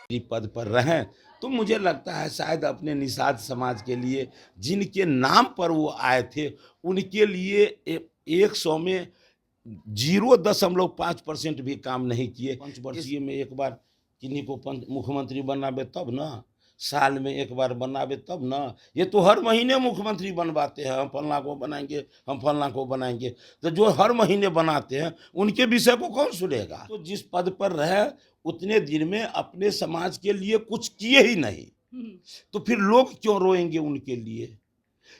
पद पर रहें, तो मुझे लगता है शायद अपने निषाद समाज के लिए जिनके नाम पर वो आए थे, उनके लिए 100 में 0.5% भी काम नहीं किए। पंचवर्षीय में एक बार किन्हीं को मुख्यमंत्री बनावे तब ना, साल में एक बार बनावे तब ना। ये तो हर महीने मुख्यमंत्री बनवाते हैं, हम फलना को बनाएंगे, हम फलना को बनाएंगे। तो जो हर महीने बनाते हैं उनके विषय को कौन सुनेगा। तो जिस पद पर रहे उतने दिन में अपने समाज के लिए कुछ किए ही नहीं, तो फिर लोग क्यों रोएंगे उनके लिए।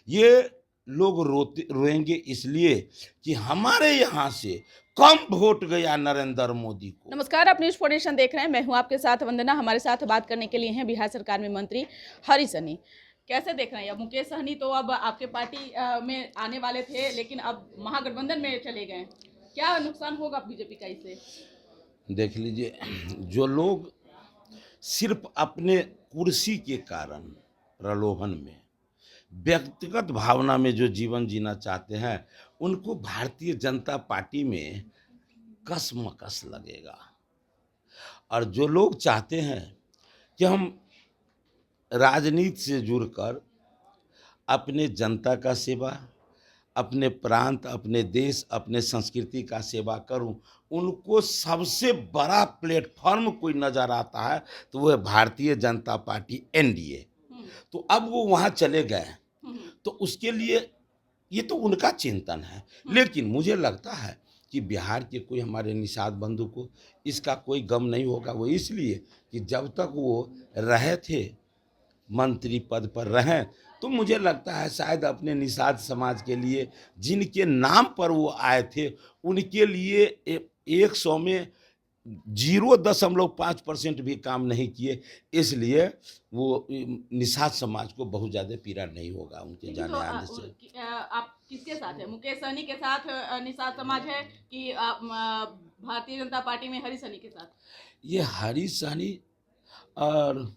ये लोग रोएंगे इसलिए कि हमारे यहाँ से कम वोट गया नरेंद्र मोदी को। नमस्कार, आप न्यूज़ 4 नेशन देख रहे हैं। मैं हूं आपके साथ वंदना। हमारे साथ बात करने के लिए हैं बिहार सरकार में मंत्री हरी सहनी। कैसे देख रहे हैं? अब मुकेश सहनी तो अब आपके पार्टी में आने वाले थे, लेकिन अब महागठबंधन में चले गए। क्या नुकसान होगा बीजेपी का इससे? देख लीजिए, जो लोग सिर्फ अपने कुर्सी के कारण प्रलोभन में, व्यक्तिगत भावना में जो जीवन जीना चाहते हैं, उनको भारतीय जनता पार्टी में कसमकस लगेगा। और जो लोग चाहते हैं कि हम राजनीति से जुड़कर अपने जनता का सेवा, अपने प्रांत, अपने देश, अपने संस्कृति का सेवा करूं, उनको सबसे बड़ा प्लेटफॉर्म कोई नजर आता है तो वो है भारतीय जनता पार्टी एनडीए। तो अब वो वहां चले गए, तो उसके लिए ये तो उनका चिंतन है। लेकिन मुझे लगता है कि बिहार के कोई हमारे निषाद बंधु को इसका कोई गम नहीं होगा। वो इसलिए कि जब तक वो रहे थे, मंत्री पद पर रहें, तो मुझे लगता है शायद अपने निषाद समाज के लिए जिनके नाम पर वो आए थे, उनके लिए 100 में 0.5% भी काम नहीं किए। इसलिए वो निषाद समाज को बहुत ज़्यादा पीड़ा नहीं होगा उनके जाने आने से। आप किसके साथ है? मुकेश सहनी के साथ निषाद समाज है कि भारतीय जनता पार्टी में हरी सहनी के साथ? ये हरी सहनी और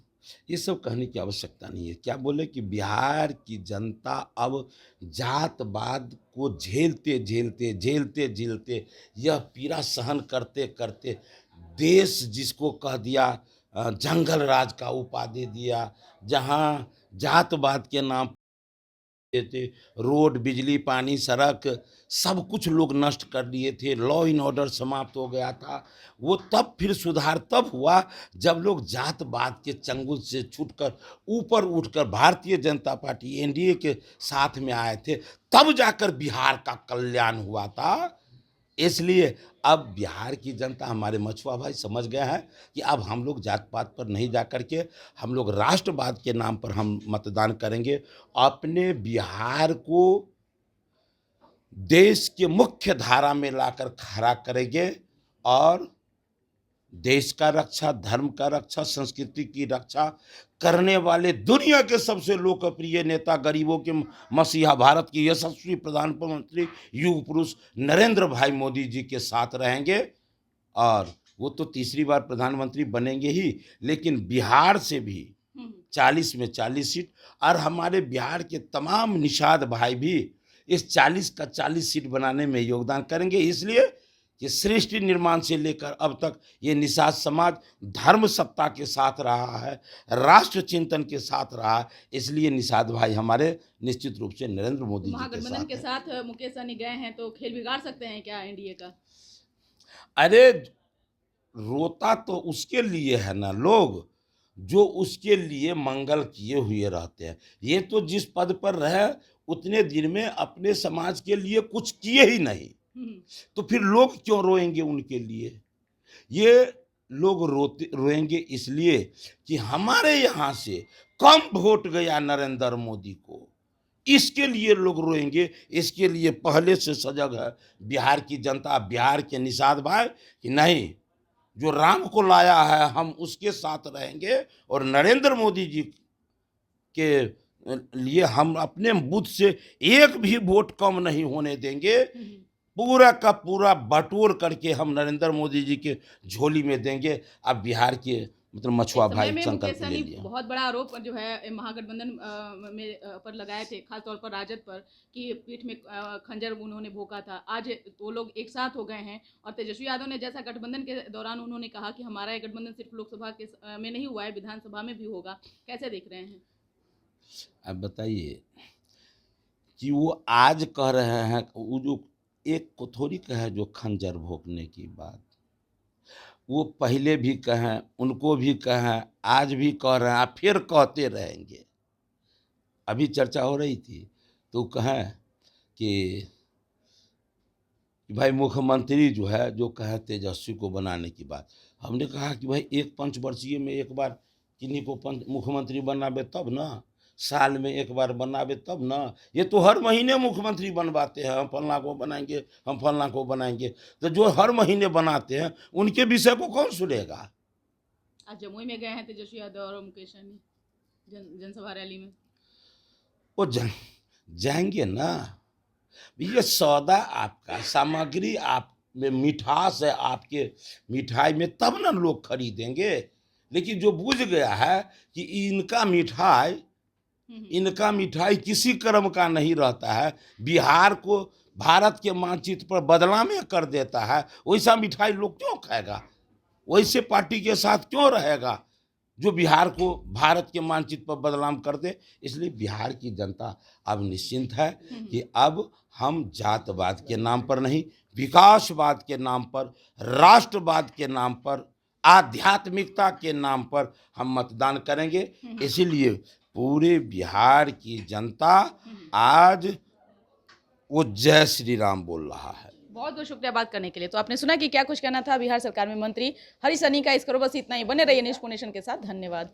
ये सब कहने की आवश्यकता नहीं है। क्या बोले कि बिहार की जनता अब जातवाद को झेलते झेलते झेलते झेलते, यह पीड़ा सहन करते करते, देश जिसको कह दिया जंगल राज का उपाधि दिया, जहाँ जातवाद के नाम थे, रोड, बिजली, पानी, सड़क, सब कुछ लोग नष्ट कर दिए थे, लॉ इन ऑर्डर समाप्त हो गया था। वो तब फिर सुधार तब हुआ जब लोग जातवाद के चंगुल से छूटकर ऊपर उठकर भारतीय जनता पार्टी एनडीए के साथ में आए थे, तब जाकर बिहार का कल्याण हुआ था। इसलिए अब बिहार की जनता, हमारे मछुआ भाई समझ गए हैं कि अब हम लोग जात पात पर नहीं जा करके हम लोग राष्ट्रवाद के नाम पर हम मतदान करेंगे। अपने बिहार को देश के मुख्य धारा में लाकर खड़ा करेंगे और देश का रक्षा, धर्म का रक्षा, संस्कृति की रक्षा करने वाले दुनिया के सबसे लोकप्रिय नेता, गरीबों के मसीहा, भारत के यशस्वी प्रधानमंत्री, युग पुरुष नरेंद्र भाई मोदी जी के साथ रहेंगे। और वो तो तीसरी बार प्रधानमंत्री बनेंगे ही, लेकिन बिहार से भी 40 में 40 सीट, और हमारे बिहार के तमाम निषाद भाई भी इस 40 का 40 सीट बनाने में योगदान करेंगे। इसलिए कि सृष्टि निर्माण से लेकर अब तक ये निषाद समाज धर्म सत्ता के साथ रहा है, राष्ट्र चिंतन के साथ रहा है। इसलिए निषाद भाई हमारे निश्चित रूप से नरेंद्र मोदी जी के महागठबंधन के साथ साथ मुकेश सहनी गए हैं, तो खेल बिगाड़ सकते हैं क्या एनडीए का? अरे, रोता तो उसके लिए है ना लोग जो उसके लिए मंगल किए हुए रहते हैं। ये तो जिस पद पर रहे उतने दिन में अपने समाज के लिए कुछ किए ही नहीं, तो फिर लोग क्यों रोएंगे उनके लिए। ये लोग रोएंगे इसलिए कि हमारे यहाँ से कम वोट गया नरेंद्र मोदी को, इसके लिए लोग रोएंगे। इसके लिए पहले से सजग है बिहार की जनता, बिहार के निषाद भाई कि नहीं, जो राम को लाया है हम उसके साथ रहेंगे और नरेंद्र मोदी जी के लिए हम अपने बूथ से एक भी वोट कम नहीं होने देंगे। पूरा का पूरा बटोर करके हम नरेंद्र मोदी जी के झोली में देंगे। अब बिहार के मतलब मछुआ समय भाई में संकल्प मुकेश ले सहनी लिया। बहुत बड़ा आरोप जो है महागठबंधन पर लगाए थे, खासतौर पर राजद पर, कि पीठ में खंजर उन्होंने भोंका था। आज वो लोग एक साथ हो गए हैं और तेजस्वी यादव ने, जैसा गठबंधन के दौरान उन्होंने कहा कि हमारा ये गठबंधन सिर्फ लोकसभा के में नहीं हुआ है, विधानसभा में भी होगा। कैसे देख रहे हैं? अब बताइए कि वो आज कह रहे हैं, वो जो एक को थोड़ी कहे जो खंजर भोंकने की बात, वो पहले भी कहें, उनको भी कहें, आज भी कह रहे हैं, फिर कहते रहेंगे। अभी चर्चा हो रही थी तो कहें कि भाई मुख्यमंत्री जो है, जो कहे तेजस्वी को बनाने की बात, हमने कहा कि भाई एक पंचवर्षीय में एक बार किन्हीं को मुख्यमंत्री बनावे तब ना, साल में एक बार बनावे तब ना। ये तो हर महीने मुख्यमंत्री बनवाते हैं, हम फलना को बनाएंगे, हम फलना को बनाएंगे। तो जो हर महीने बनाते हैं उनके विषय को कौन सुनेगा? आज जमुई में गए हैं तेजस्वी यादव और मुकेश सहनी जनसभा रैली में। वो जाएंगे ना। ये सौदा आपका, सामग्री आप में मिठास है आपके मिठाई में, तब ना लोग खरीदेंगे। लेकिन जो बुझ गया है कि इनका मिठाई किसी कर्म का नहीं रहता है, बिहार को भारत के मानचित्र पर बदनाम कर देता है, वैसा मिठाई लोग क्यों खाएगा? वैसे पार्टी के साथ क्यों रहेगा जो बिहार को भारत के मानचित्र पर बदनाम कर दे? इसलिए बिहार की जनता अब निश्चिंत है कि अब हम जातवाद के नाम पर नहीं, विकासवाद के नाम पर, राष्ट्रवाद के नाम पर, आध्यात्मिकता के नाम पर हम मतदान करेंगे। इसीलिए पूरे बिहार की जनता आज वो जय श्री राम बोल रहा है। बहुत बहुत शुक्रिया बात करने के लिए। तो आपने सुना कि क्या कुछ कहना था बिहार सरकार में मंत्री हरीश सहनी का। इस करो बस इतना ही। बने रहिए न्यूज़ नेशन के साथ। धन्यवाद।